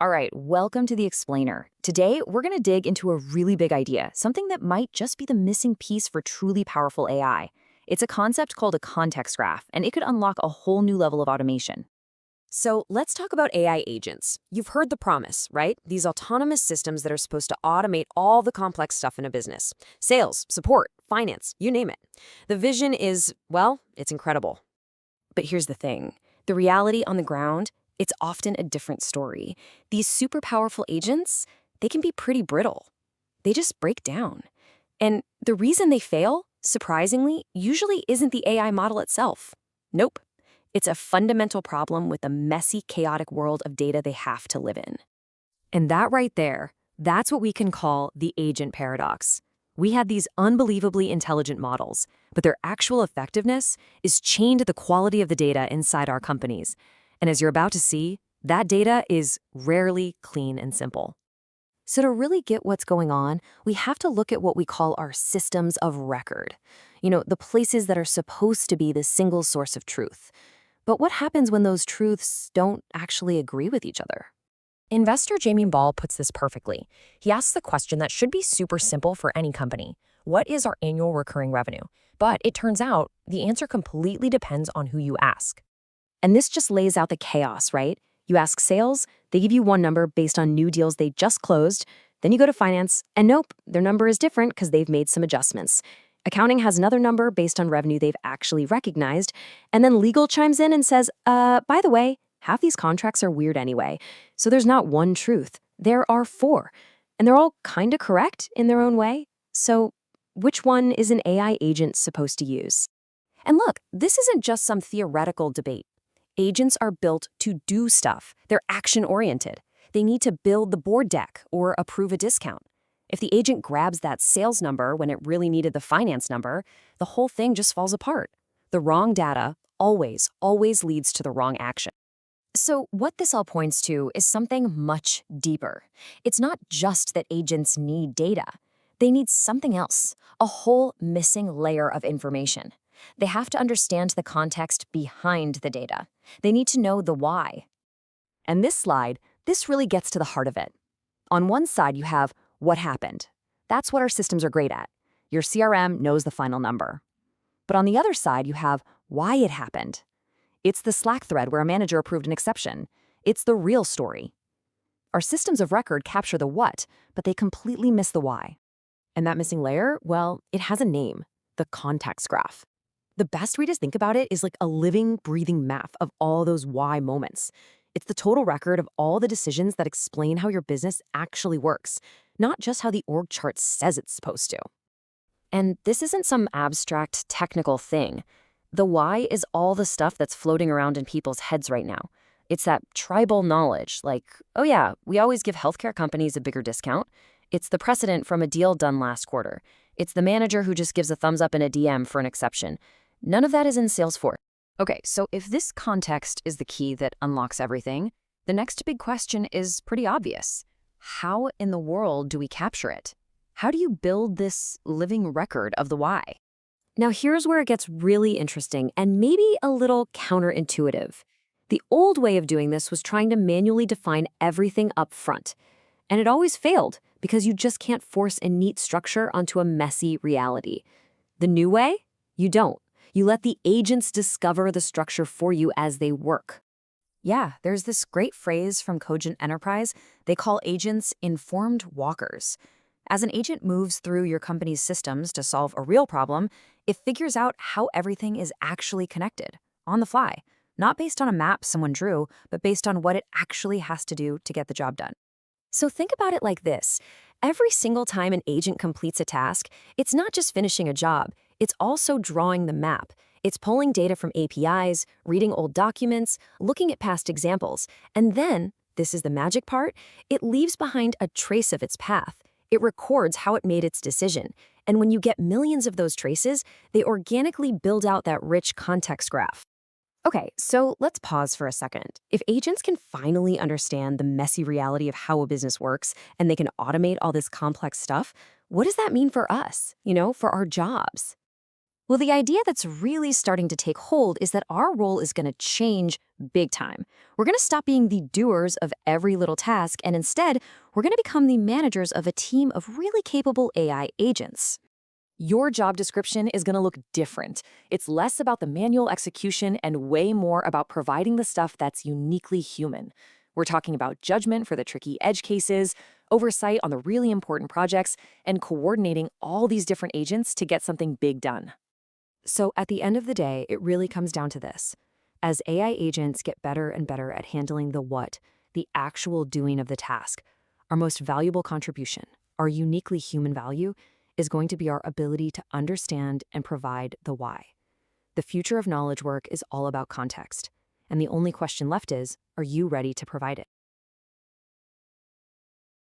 All right, welcome to the Explainer. Today, we're going to dig into a really big idea, something that might just be the missing piece for truly powerful AI. It's a concept called a context graph, and it could unlock a whole new level of automation. So let's talk about AI agents. You've heard the promise, right? These autonomous systems that are supposed to automate all the complex stuff in a business. Sales, support, finance, you name it. The vision is, well, it's incredible. But here's the thing. The reality on the ground, it's often a different story. These super powerful agents, they can be pretty brittle. They just break down. And the reason they fail, surprisingly, usually isn't the AI model itself. Nope. It's a fundamental problem with the messy, chaotic world of data they have to live in. And that right there, that's what we can call the agent paradox. We have these unbelievably intelligent models, but their actual effectiveness is chained to the quality of the data inside our companies. And as you're about to see, that data is rarely clean and simple. So to really get what's going on, we have to look at what we call our systems of record. The places that are supposed to be the single source of truth. But what happens when those truths don't actually agree with each other? Investor Jamie Ball puts this perfectly. He asks the question that should be super simple for any company. What is our annual recurring revenue? But it turns out the answer completely depends on who you ask. And this just lays out the chaos, right? You ask sales, they give you one number based on new deals they just closed. Then you go to finance, and nope, their number is different because they've made some adjustments. Accounting has another number based on revenue they've actually recognized. And then legal chimes in and says, by the way, half these contracts are weird anyway. So there's not one truth. There are four. And they're all kind of correct in their own way. So which one is an AI agent supposed to use? And look, this isn't just some theoretical debate. Agents are built to do stuff. They're action-oriented. They need to build the board deck or approve a discount. If the agent grabs that sales number when it really needed the finance number, the whole thing just falls apart. The wrong data always leads to the wrong action. So what this all points to is something much deeper. It's not just that agents need data. They need something else, a whole missing layer of information. They have to understand the context behind the data. They need to know the why. And this slide, this really gets to the heart of it. On one side, you have what happened. That's what our systems are great at. Your CRM knows the final number. But on the other side, you have why it happened. It's the Slack thread where a manager approved an exception. It's the real story. Our systems of record capture the what, but they completely miss the why. And that missing layer, well, it has a name, the context graph. The best way to think about it is like a living, breathing map of all those why moments. It's the total record of all the decisions that explain how your business actually works, not just how the org chart says it's supposed to. And this isn't some abstract technical thing. The why is all the stuff that's floating around in people's heads right now. It's that tribal knowledge, like, oh yeah, we always give healthcare companies a bigger discount. It's the precedent from a deal done last quarter. It's the manager who just gives a thumbs up in a DM for an exception. None of that is in Salesforce. Okay, so if this context is the key that unlocks everything, the next big question is pretty obvious. How in the world do we capture it? How do you build this living record of the why? Now here's where it gets really interesting and maybe a little counterintuitive. The old way of doing this was trying to manually define everything up front. And it always failed because you just can't force a neat structure onto a messy reality. The new way? You don't. You let the agents discover the structure for you as they work. Yeah, there's this great phrase from Cogent Enterprise. They call agents informed walkers. As an agent moves through your company's systems to solve a real problem, it figures out how everything is actually connected, on the fly, not based on a map someone drew, but based on what it actually has to do to get the job done. So think about it like this. Every single time an agent completes a task, it's not just finishing a job, it's also drawing the map. It's pulling data from APIs, reading old documents, looking at past examples, and then, this is the magic part, it leaves behind a trace of its path. It records how it made its decision. And when you get millions of those traces, they organically build out that rich context graph. Okay, so let's pause for a second. If agents can finally understand the messy reality of how a business works and they can automate all this complex stuff, what does that mean for us, for our jobs? Well, the idea that's really starting to take hold is that our role is going to change big time. We're going to stop being the doers of every little task, and instead, we're going to become the managers of a team of really capable AI agents. Your job description is going to look different. It's less about the manual execution and way more about providing the stuff that's uniquely human. We're talking about judgment for the tricky edge cases, oversight on the really important projects, and coordinating all these different agents to get something big done. So at the end of the day, it really comes down to this. As AI agents get better and better at handling the what, the actual doing of the task, our most valuable contribution, our uniquely human value, is going to be our ability to understand and provide the why. The future of knowledge work is all about context. And the only question left is, are you ready to provide it?